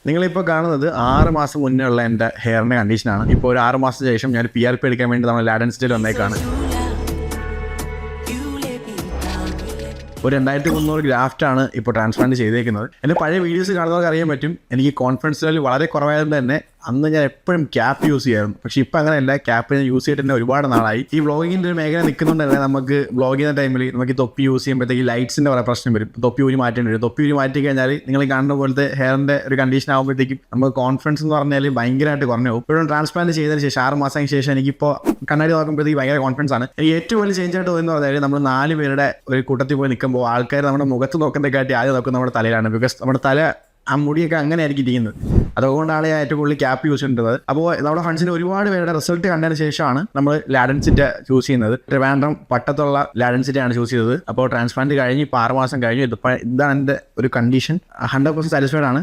നിങ്ങളിപ്പോൾ കാണുന്നത് 6 മാസം മുന്നേ ഉള്ള എൻ്റെ ഹെയറിൻ്റെ കണ്ടീഷനാണ്. ഇപ്പോൾ ഒരു 6 മാസത്തിന് ശേഷം ഞാൻ PRP എടുക്കാൻ വേണ്ടി നമ്മൾ ലാഡൻസിറ്റിയിൽ വന്നേക്കാണ്. ഒരു 2300 ഗ്രാഫ്റ്റാണ് ഇപ്പോൾ ട്രാൻസ്പ്ലാന്റ് ചെയ്തേക്കുന്നത്. എൻ്റെ പഴയ വീഡിയോസ് കാണുന്നവർക്ക് അറിയാൻ പറ്റും, എനിക്ക് കോൺഫിഡൻസ് ലെവൽ വളരെ കുറവായതുകൊണ്ട് തന്നെ അന്ന് ഞാൻ എപ്പോഴും ക്യാപ്പ് യൂസ് ചെയ്യായിരുന്നു. പക്ഷേ ഇപ്പോൾ അങ്ങനെയല്ല, ക്യാപ്പ് ഞാൻ യൂസ് ചെയ്തിട്ട് തന്നെ ഒരുപാട് നാളായി. ഈ വ്ളോഗിൻ്റെ ഒരു മേഖല നിൽക്കുന്നുണ്ട് തന്നെ നമുക്ക് വ്ളോഗ് ചെയ്യുന്ന ടൈമിൽ നമുക്ക് തൊപ്പി യൂസ് ചെയ്യുമ്പോഴത്തേക്ക് ലൈറ്റ്സിൻ്റെ കുറേ പ്രശ്നം വരും. തൊപ്പി ഊരി മാറ്റേണ്ടി വരും. തൊപ്പി ഊരി മാറ്റി കഴിഞ്ഞാൽ നിങ്ങൾ കാണുന്ന പോലത്തെ ഹെയറിൻ്റെ ഒരു കണ്ടീഷൻ ആകുമ്പോഴത്തേക്കും നമുക്ക് കോൺഫിഡൻസ് എന്ന് പറഞ്ഞാൽ ഭയങ്കരമായിട്ട് കുറഞ്ഞു പോകും. ഇപ്പോഴും ട്രാൻസ്പ്ലാന്റ് ചെയ്തതിന് ശേഷം 6 മാസത്തിന് ശേഷം എനിക്കിപ്പോൾ കണ്ണാടി നോക്കുമ്പോഴത്തേക്ക് ഭയങ്കര കോൺഫിഡൻസ് ആണ്. എനിക്ക് ഏറ്റവും വലിയ ചേഞ്ച് ആയിട്ട് തോന്നുന്നത് പറഞ്ഞാൽ നമ്മൾ 4 പേരുടെ ഒരു കൂട്ടത്തിൽ പോയി നിൽക്കുമ്പോൾ ആൾക്കാർ നമ്മുടെ മുഖത്ത് നോക്കുന്നതിനെക്കാട്ടി ആദ്യം നോക്കുന്നത് നമ്മുടെ തലയിലാണ്. ബിക്കോസ് നമ്മുടെ തല ആ മുടിയൊക്കെ അങ്ങനെ ആയിരിക്കും ഇരിക്കുന്നത്. അതുകൊണ്ടാണ് ഞാൻ ഏറ്റവും കൂടുതൽ ക്യാപ്പ് യൂസ് ചെയ്യുന്നത്. അപ്പോൾ നമ്മുടെ ഫ്രണ്ട്സിന് ഒരുപാട് പേരുടെ റിസൾട്ട് കണ്ടതിന് ശേഷമാണ് നമ്മൾ ലാഡൻസിറ്റ ചൂസ് ചെയ്യുന്നത്. ട്രിവാൻഡ്രം പട്ടത്തുള്ള ലാഡൻസിറ്റയാണ് ചൂസ് ചെയ്തത്. അപ്പോൾ ട്രാൻസ്പ്ലാന്റ് കഴിഞ്ഞ് ഇപ്പോൾ 6 മാസം കഴിഞ്ഞു. ഇതാണ് എൻ്റെ ഒരു കണ്ടീഷൻ. 100% സാറ്റിസ്ഫൈഡ് ആണ്.